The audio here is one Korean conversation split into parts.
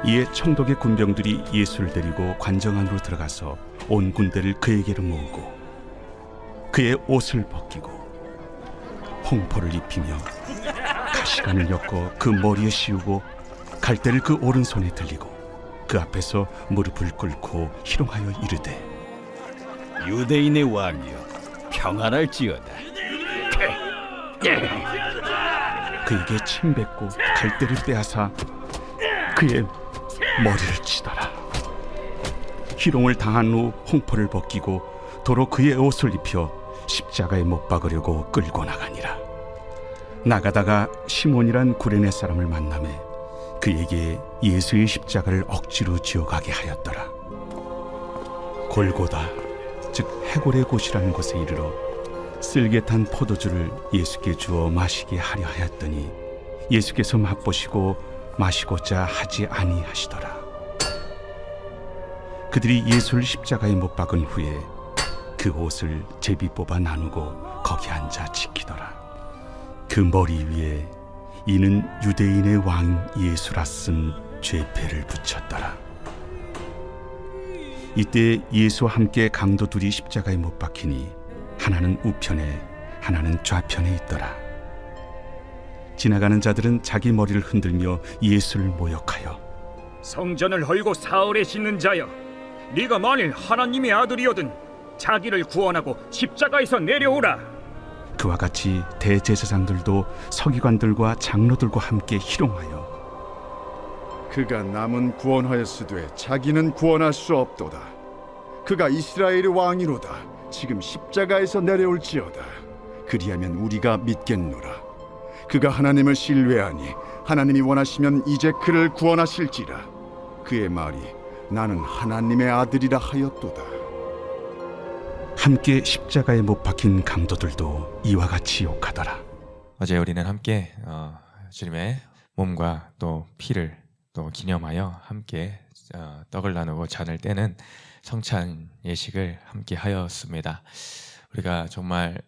이에 청독의 군병들이 예수를 데리고 관정 안으로 들어가서 온 군대를 그에게로 모으고 그의 옷을 벗기고 홍포를 입히며 가시관을 엮어 그 머리에 씌우고 갈대를 그 오른손에 들리고 그 앞에서 무릎을 꿇고 희롱하여 이르되 유대인의 왕이여 평안할지어다. 그에게 침뱉고 갈대를 떼하사 그의 머리를 치더라. 희롱을 당한 후 홍포를 벗기고 도로 그의 옷을 입혀 십자가에 못 박으려고 끌고 나가니라. 나가다가 시몬이란 구레네 사람을 만나매 그에게 예수의 십자가를 억지로 지어가게 하였더라. 골고다 즉 해골의 곳이라는 곳에 이르러 쓸개 탄 포도주를 예수께 주어 마시게 하려 하였더니 예수께서 맛보시고 마시고자 하지 아니하시더라. 그들이 예수를 십자가에 못 박은 후에 그 옷을 제비 뽑아 나누고 거기 앉아 지키더라. 그 머리 위에 이는 유대인의 왕 예수라 쓴 죄패를 붙였더라. 이때 예수와 함께 강도 둘이 십자가에 못 박히니 하나는 우편에 하나는 좌편에 있더라. 지나가는 자들은 자기 머리를 흔들며 예수를 모욕하여 성전을 헐고 사흘에 짓는 자여, 네가 만일 하나님의 아들이거든 자기를 구원하고 십자가에서 내려오라. 그와 같이 대제사장들도 서기관들과 장로들과 함께 희롱하여 그가 남은 구원하였으되 자기는 구원할 수 없도다. 그가 이스라엘의 왕이로다. 지금 십자가에서 내려올지어다. 그리하면 우리가 믿겠노라. 그가 하나님을 신뢰하니 하나님이 원하시면 이제 그를 구원하실지라. 그의 말이 나는 하나님의 아들이라 하였도다. 함께 십자가에 못 박힌 강도들도 이와 같이 욕하더라. 어제 우리는 함께 주님의 몸과 또 피를 또 기념하여 함께 떡을 나누고 잔을 떼는 성찬 예식을 함께 하였습니다. 우리가 정말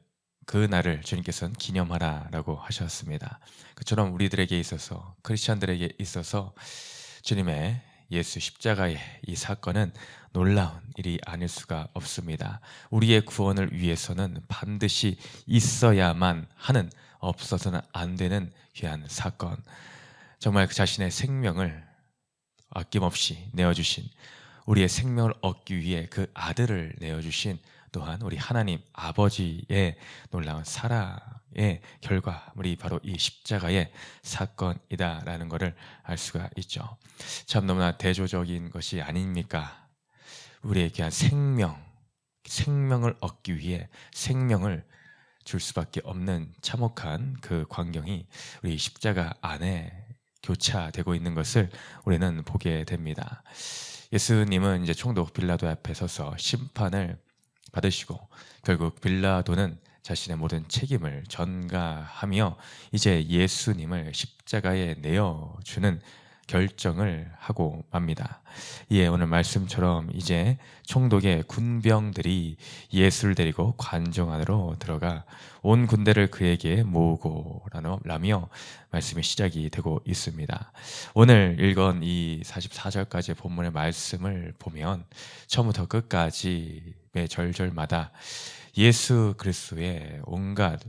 그 날을 주님께서는 기념하라라고 하셨습니다. 그처럼 우리들에게 있어서, 크리스찬들에게 있어서 주님의 예수 십자가의 이 사건은 놀라운 일이 아닐 수가 없습니다. 우리의 구원을 위해서는 반드시 있어야만 하는, 없어서는 안 되는 귀한 사건. 정말 그 자신의 생명을 아낌없이 내어주신, 우리의 생명을 얻기 위해 그 아들을 내어주신 또한 우리 하나님 아버지의 놀라운 사랑의 결과물이 바로 이 십자가의 사건이다라는 것을 알 수가 있죠. 참 너무나 대조적인 것이 아닙니까? 우리의 귀한 생명을 얻기 위해 생명을 줄 수밖에 없는 참혹한 그 광경이 우리 십자가 안에 교차되고 있는 것을 우리는 보게 됩니다. 예수님은 이제 총독 빌라도 앞에 서서 심판을 받으시고 결국 빌라도는 자신의 모든 책임을 전가하며 이제 예수님을 십자가에 내어주는 결정을 하고 맙니다. 이에 오늘 말씀처럼 이제 총독의 군병들이 예수를 데리고 관정 안으로 들어가 온 군대를 그에게 모으고 라며 말씀이 시작이 되고 있습니다. 오늘 읽은 이 44절까지의 본문의 말씀을 보면 처음부터 끝까지 매 절절마다 예수 그리스도의 온갖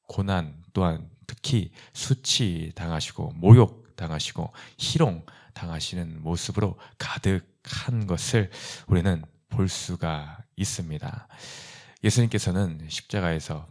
고난, 또한 특히 수치당하시고 모욕당하시고 희롱당하시는 모습으로 가득한 것을 우리는 볼 수가 있습니다. 예수님께서는 십자가에서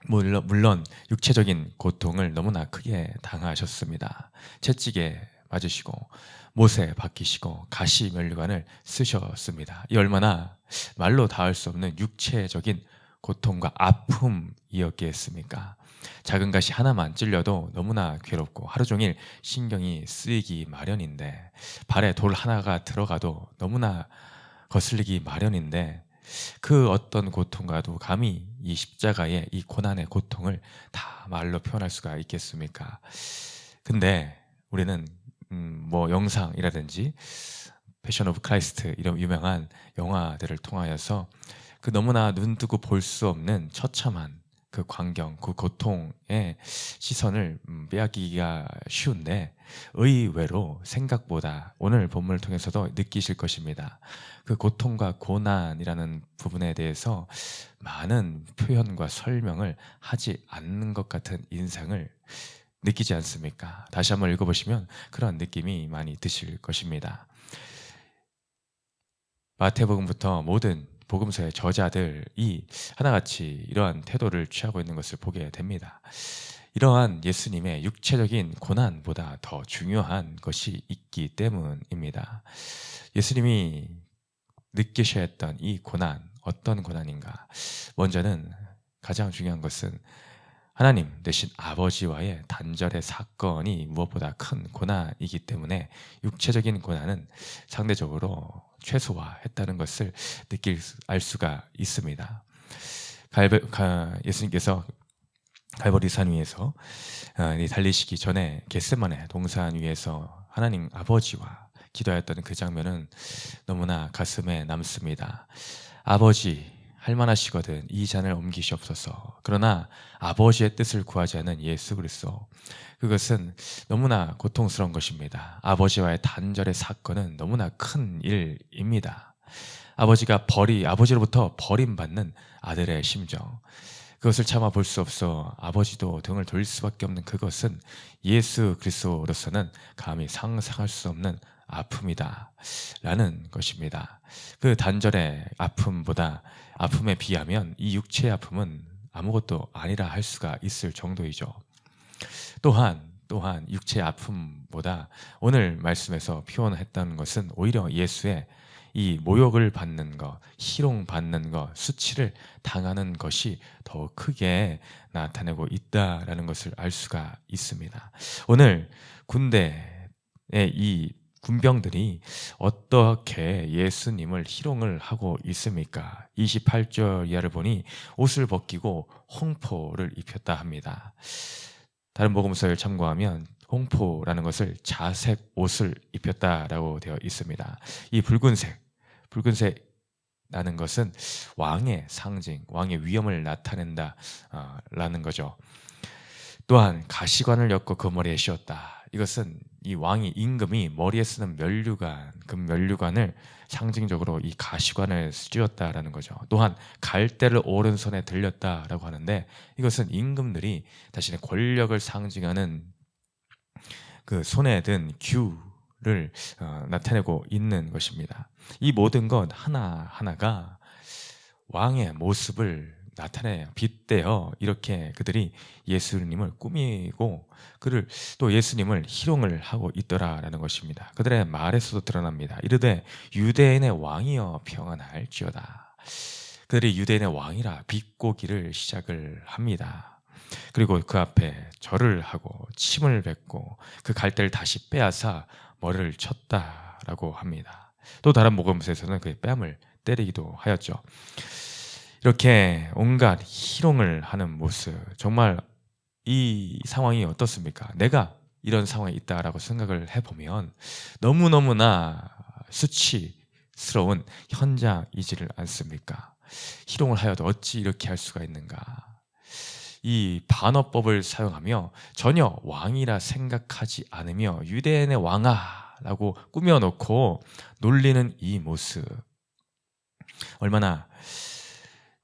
물론 육체적인 고통을 너무나 크게 당하셨습니다. 채찍에 맞으시고 못에 박히시고 가시면류관을 쓰셨습니다. 이 얼마나 말로 닿을 수 없는 육체적인 고통과 아픔이었겠습니까? 작은 가시 하나만 찔려도 너무나 괴롭고 하루 종일 신경이 쓰이기 마련인데, 발에 돌 하나가 들어가도 너무나 거슬리기 마련인데, 그 어떤 고통과도 감히 이 십자가의 이 고난의 고통을 다 말로 표현할 수가 있겠습니까? 근데 우리는 뭐 영상이라든지 패션 오브 크라이스트 이런 유명한 영화들을 통하여서 그 너무나 눈뜨고 볼 수 없는 처참한 그 광경, 그 고통의 시선을 빼앗기기가 쉬운데 의외로 생각보다 오늘 본문을 통해서도 느끼실 것입니다. 그 고통과 고난이라는 부분에 대해서 많은 표현과 설명을 하지 않는 것 같은 인상을 느끼지 않습니까? 다시 한번 읽어보시면 그런 느낌이 많이 드실 것입니다. 마태복음부터 모든 복음서의 저자들이 하나같이 이러한 태도를 취하고 있는 것을 보게 됩니다. 이러한 예수님의 육체적인 고난보다 더 중요한 것이 있기 때문입니다. 예수님이 느끼셔야 했던 이 고난, 어떤 고난인가? 먼저는 가장 중요한 것은 하나님 되신 아버지와의 단절의 사건이 무엇보다 큰 고난이기 때문에 육체적인 고난은 상대적으로 최소화했다는 것을 알 수가 있습니다. 예수님께서 갈보리산 위에서 달리시기 전에 겟세마네 동산 위에서 하나님 아버지와 기도하였던 그 장면은 너무나 가슴에 남습니다. 아버지, 할만하시거든 이 잔을 옮기시옵소서. 그러나 아버지의 뜻을 구하지 않은 예수 그리스도, 그것은 너무나 고통스러운 것입니다. 아버지와의 단절의 사건은 너무나 큰 일입니다. 아버지로부터 버림받는 아들의 심정, 그것을 참아 볼 수 없어 아버지도 등을 돌릴 수밖에 없는 그것은 예수 그리스도로서는 감히 상상할 수 없는 아픔이다 라는 것입니다. 그 단절의 아픔에 비하면 이 육체의 아픔은 아무것도 아니라 할 수가 있을 정도이죠. 또한 육체의 아픔보다 오늘 말씀에서 표현했다는 것은 오히려 예수의 이 모욕을 받는 것, 희롱받는 것, 수치를 당하는 것이 더 크게 나타내고 있다라는 것을 알 수가 있습니다. 오늘 군대의 이 군병들이 어떻게 예수님을 희롱을 하고 있습니까? 28절 이하를 보니 옷을 벗기고 홍포를 입혔다 합니다. 다른 복음서를 참고하면 홍포라는 것을 자색 옷을 입혔다라고 되어 있습니다. 이 붉은색이라는 것은 왕의 상징, 왕의 위엄을 나타낸다라는 거죠. 또한 가시관을 엮고 그 머리에 씌웠다. 이것은 이 왕이 임금이 머리에 쓰는 면류관을 상징적으로 이 가시관을 씌웠다라는 거죠. 또한 갈대를 오른손에 들렸다라고 하는데 이것은 임금들이 자신의 권력을 상징하는 그 손에 든 규를 나타내고 있는 것입니다. 이 모든 것 하나하나가 왕의 모습을 나타내요. 빗대어 이렇게 그들이 예수님을 꾸미고 그를 또 예수님을 희롱을 하고 있더라라는 것입니다. 그들의 말에서도 드러납니다. 이르되 유대인의 왕이여 평안할지어다. 그들이 유대인의 왕이라 비꼬기를 시작을 합니다. 그리고 그 앞에 절을 하고 침을 뱉고 그 갈대를 다시 빼앗아 머리를 쳤다라고 합니다. 또 다른 복음서에서는 그의 뺨을 때리기도 하였죠. 이렇게 온갖 희롱을 하는 모습, 정말 이 상황이 어떻습니까? 내가 이런 상황에 있다라고 생각을 해보면 너무너무나 수치스러운 현장이지를 않습니까? 희롱을 하여도 어찌 이렇게 할 수가 있는가? 이 반어법을 사용하며 전혀 왕이라 생각하지 않으며 유대인의 왕아라고 꾸며놓고 놀리는 이 모습, 얼마나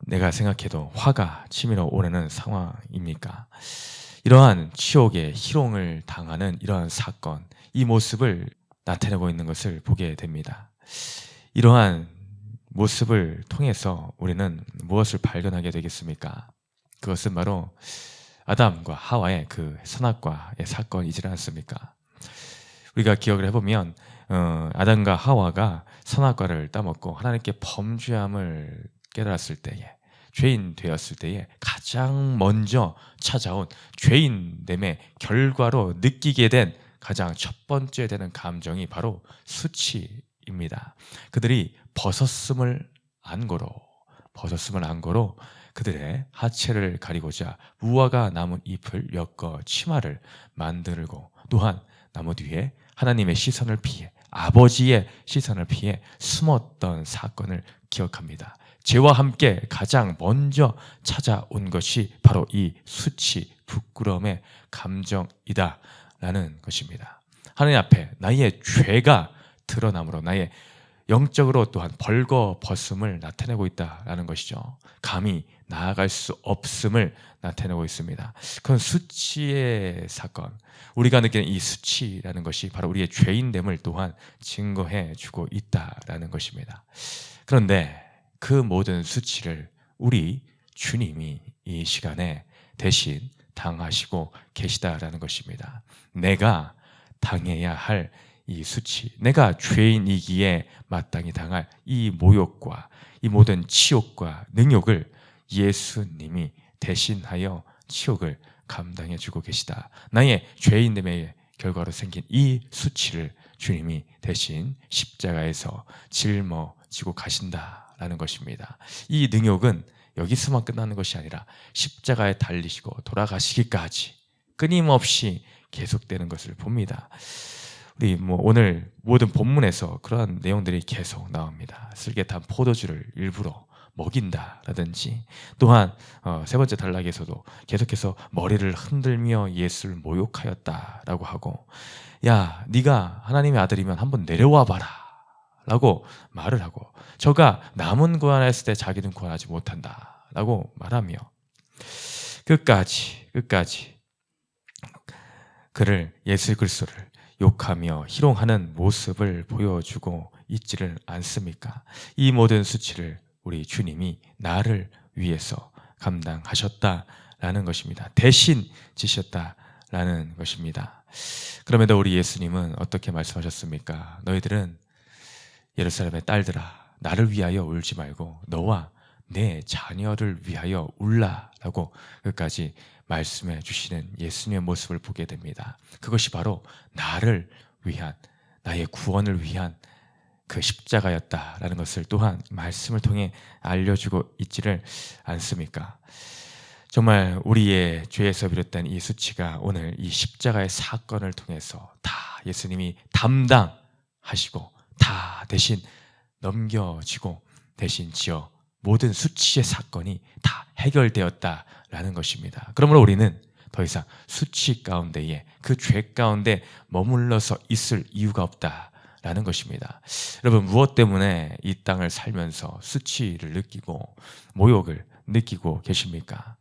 내가 생각해도 화가 치밀어 오르는 상황입니까? 이러한 치욕의 희롱을 당하는 이러한 사건, 이 모습을 나타내고 있는 것을 보게 됩니다. 이러한 모습을 통해서 우리는 무엇을 발견하게 되겠습니까? 그것은 바로 아담과 하와의 그 선악과의 사건이지 않습니까? 우리가 기억을 해보면 아담과 하와가 선악과를 따먹고 하나님께 범죄함을 깨달았을 때에, 죄인 되었을 때에 가장 먼저 찾아온 죄인됨의 결과로 느끼게 된 가장 첫 번째 되는 감정이 바로 수치입니다. 그들이 벗었음을 안고로 그들의 하체를 가리고자 무화과 나무 잎을 엮어 치마를 만들고, 또한 나무 뒤에 하나님의 시선을 피해, 아버지의 시선을 피해 숨었던 사건을 기억합니다. 죄와 함께 가장 먼저 찾아온 것이 바로 이 수치, 부끄러움의 감정이다라는 것입니다. 하나님 앞에 나의 죄가 드러남으로 나의 영적으로 또한 벌거벗음을 나타내고 있다라는 것이죠. 감히 나아갈 수 없음을 나타내고 있습니다. 그건 수치의 사건, 우리가 느끼는 이 수치라는 것이 바로 우리의 죄인됨을 또한 증거해 주고 있다라는 것입니다. 그런데 그 모든 수치를 우리 주님이 이 시간에 대신 당하시고 계시다라는 것입니다. 내가 당해야 할 이 수치, 내가 죄인이기에 마땅히 당할 이 모욕과 이 모든 치욕과 능욕을 예수님이 대신하여 치욕을 감당해 주고 계시다. 나의 죄인됨의 결과로 생긴 이 수치를 주님이 대신 십자가에서 짊어지고 가신다라는 것입니다. 이 능욕은 여기서만 끝나는 것이 아니라 십자가에 달리시고 돌아가시기까지 끊임없이 계속되는 것을 봅니다. 우리 오늘 모든 본문에서 그러한 내용들이 계속 나옵니다. 쓸개탄 포도주를 일부러 먹인다라든지, 또한 세 번째 단락에서도 계속해서 머리를 흔들며 예수를 모욕하였다라고 하고, 야, 네가 하나님의 아들이면 한번 내려와 봐라 라고 말을 하고, 저가 남은 구원했을 때 자기는 구원하지 못한다 라고 말하며 끝까지 그를, 예수 그리스도를 욕하며 희롱하는 모습을 보여주고 있지를 않습니까? 이 모든 수치를 우리 주님이 나를 위해서 감당하셨다라는 것입니다. 대신 지셨다라는 것입니다. 그럼에도 우리 예수님은 어떻게 말씀하셨습니까? 너희들은 예루살렘의 딸들아, 나를 위하여 울지 말고 너와 내 자녀를 위하여 울라라고 끝까지 말씀해 주시는 예수님의 모습을 보게 됩니다. 그것이 바로 나를 위한, 나의 구원을 위한 그 십자가였다라는 것을 또한 말씀을 통해 알려주고 있지를 않습니까? 정말 우리의 죄에서 비롯된 이 수치가 오늘 이 십자가의 사건을 통해서 다 예수님이 담당하시고 다 대신 넘겨지고 대신 지어 모든 수치의 사건이 다 해결되었다라는 것입니다. 그러므로 우리는 더 이상 수치 가운데에, 그 죄 가운데 머물러서 있을 이유가 없다라는 것입니다. 여러분, 무엇 때문에 이 땅을 살면서 수치를 느끼고 모욕을 느끼고 계십니까?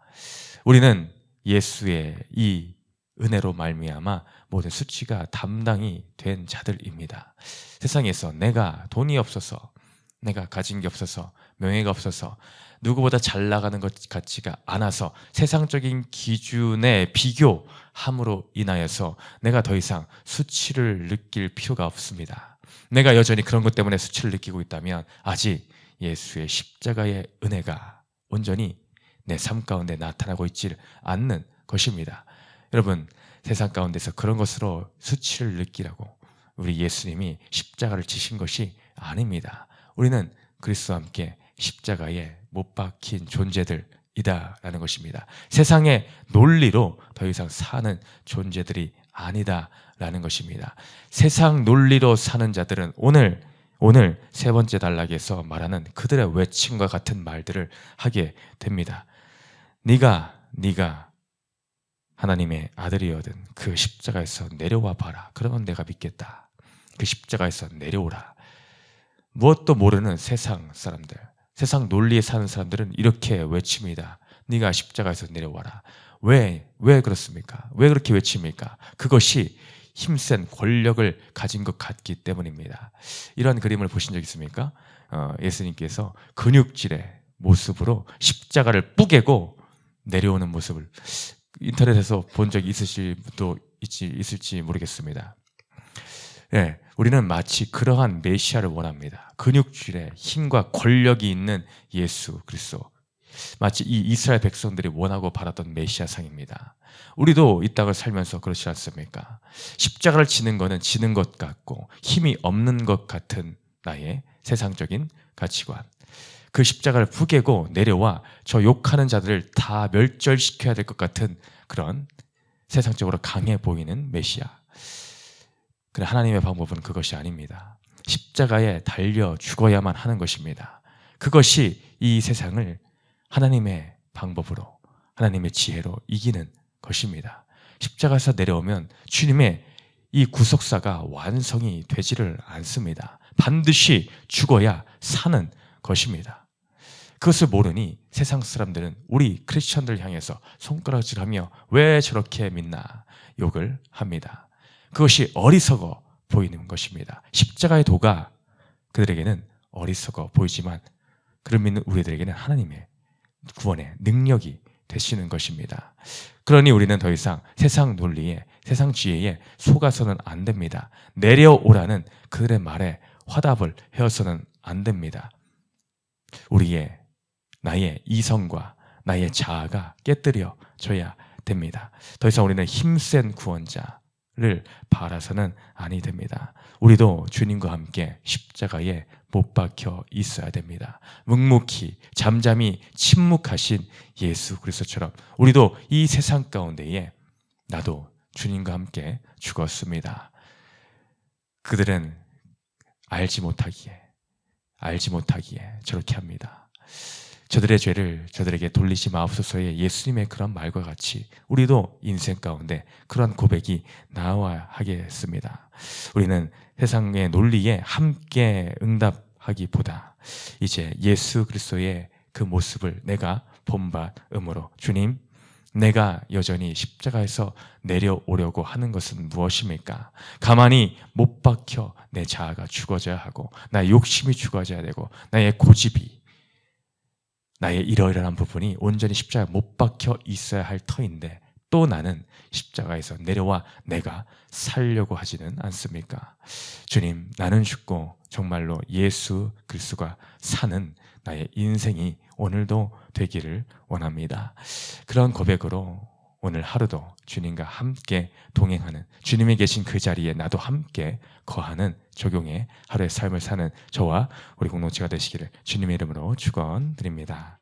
우리는 예수의 이 은혜로 말미암아 모든 수치가 담당이 된 자들입니다. 세상에서 내가 돈이 없어서, 내가 가진 게 없어서, 명예가 없어서, 누구보다 잘 나가는 것 같지가 않아서 세상적인 기준에 비교함으로 인하여서 내가 더 이상 수치를 느낄 필요가 없습니다. 내가 여전히 그런 것 때문에 수치를 느끼고 있다면 아직 예수의 십자가의 은혜가 온전히 내 삶 가운데 나타나고 있지 않는 것입니다. 여러분, 세상 가운데서 그런 것으로 수치를 느끼라고 우리 예수님이 십자가를 지신 것이 아닙니다. 우리는 그리스도와 함께 십자가에 못 박힌 존재들이다라는 것입니다. 세상의 논리로 더 이상 사는 존재들이 아니다라는 것입니다. 세상 논리로 사는 자들은 오늘 세 번째 단락에서 말하는 그들의 외침과 같은 말들을 하게 됩니다. 네가 하나님의 아들이거든 그 십자가에서 내려와 봐라. 그러면 내가 믿겠다. 그 십자가에서 내려오라. 무엇도 모르는 세상 사람들, 세상 논리에 사는 사람들은 이렇게 외칩니다. 네가 십자가에서 내려와라. 왜 그렇습니까? 왜 그렇게 외칩니까? 그것이 힘센 권력을 가진 것 같기 때문입니다. 이런 그림을 보신 적 있습니까? 예수님께서 근육질의 모습으로 십자가를 뿌개고 내려오는 모습을 인터넷에서 본 적이 있으실 분도 있을지 모르겠습니다. 네, 우리는 마치 그러한 메시아를 원합니다. 근육질의 힘과 권력이 있는 예수 그리스도, 마치 이 이스라엘 백성들이 원하고 바라던 메시아상입니다. 우리도 이 땅을 살면서 그렇지 않습니까? 십자가를 지는 것은 지는 것 같고 힘이 없는 것 같은 나의 세상적인 가치관, 그 십자가를 부개고 내려와 저 욕하는 자들을 다 멸절시켜야 될 것 같은 그런 세상적으로 강해 보이는 메시아. 그러나 하나님의 방법은 그것이 아닙니다. 십자가에 달려 죽어야만 하는 것입니다. 그것이 이 세상을 하나님의 방법으로, 하나님의 지혜로 이기는 것입니다. 십자가에서 내려오면 주님의 이 구속사가 완성이 되지를 않습니다. 반드시 죽어야 사는 것입니다. 그것을 모르니 세상 사람들은 우리 크리스천들 향해서 손가락질하며 왜 저렇게 믿나 욕을 합니다. 그것이 어리석어 보이는 것입니다. 십자가의 도가 그들에게는 어리석어 보이지만 그를 믿는 우리들에게는 하나님의 구원의 능력이 되시는 것입니다. 그러니 우리는 더 이상 세상 논리에, 세상 지혜에 속아서는 안 됩니다. 내려오라는 그들의 말에 화답을 해서는 안 됩니다. 나의 이성과 나의 자아가 깨뜨려져야 됩니다. 더 이상 우리는 힘센 구원자를 바라서는 아니 됩니다. 우리도 주님과 함께 십자가에 못 박혀 있어야 됩니다. 묵묵히 잠잠히 침묵하신 예수 그리스도처럼 우리도 이 세상 가운데에 나도 주님과 함께 죽었습니다. 그들은 알지 못하기에 저렇게 합니다. 저들의 죄를 저들에게 돌리지 마옵소서의 예수님의 그런 말과 같이 우리도 인생 가운데 그런 고백이 나와야 하겠습니다. 우리는 세상의 논리에 함께 응답하기보다 이제 예수 그리스도의 그 모습을 내가 본받음으로 주님, 내가 여전히 십자가에서 내려오려고 하는 것은 무엇입니까? 가만히 못 박혀 내 자아가 죽어져야 하고 나의 욕심이 죽어져야 되고 나의 고집이, 나의 이러이러한 부분이 온전히 십자가에 못 박혀 있어야 할 터인데 또 나는 십자가에서 내려와 내가 살려고 하지는 않습니까? 주님, 나는 죽고 정말로 예수 그리스도가 사는 나의 인생이 오늘도 되기를 원합니다. 그런 고백으로 오늘 하루도 주님과 함께 동행하는, 주님이 계신 그 자리에 나도 함께 거하는 적용의 하루의 삶을 사는 저와 우리 공동체가 되시기를 주님의 이름으로 축원드립니다.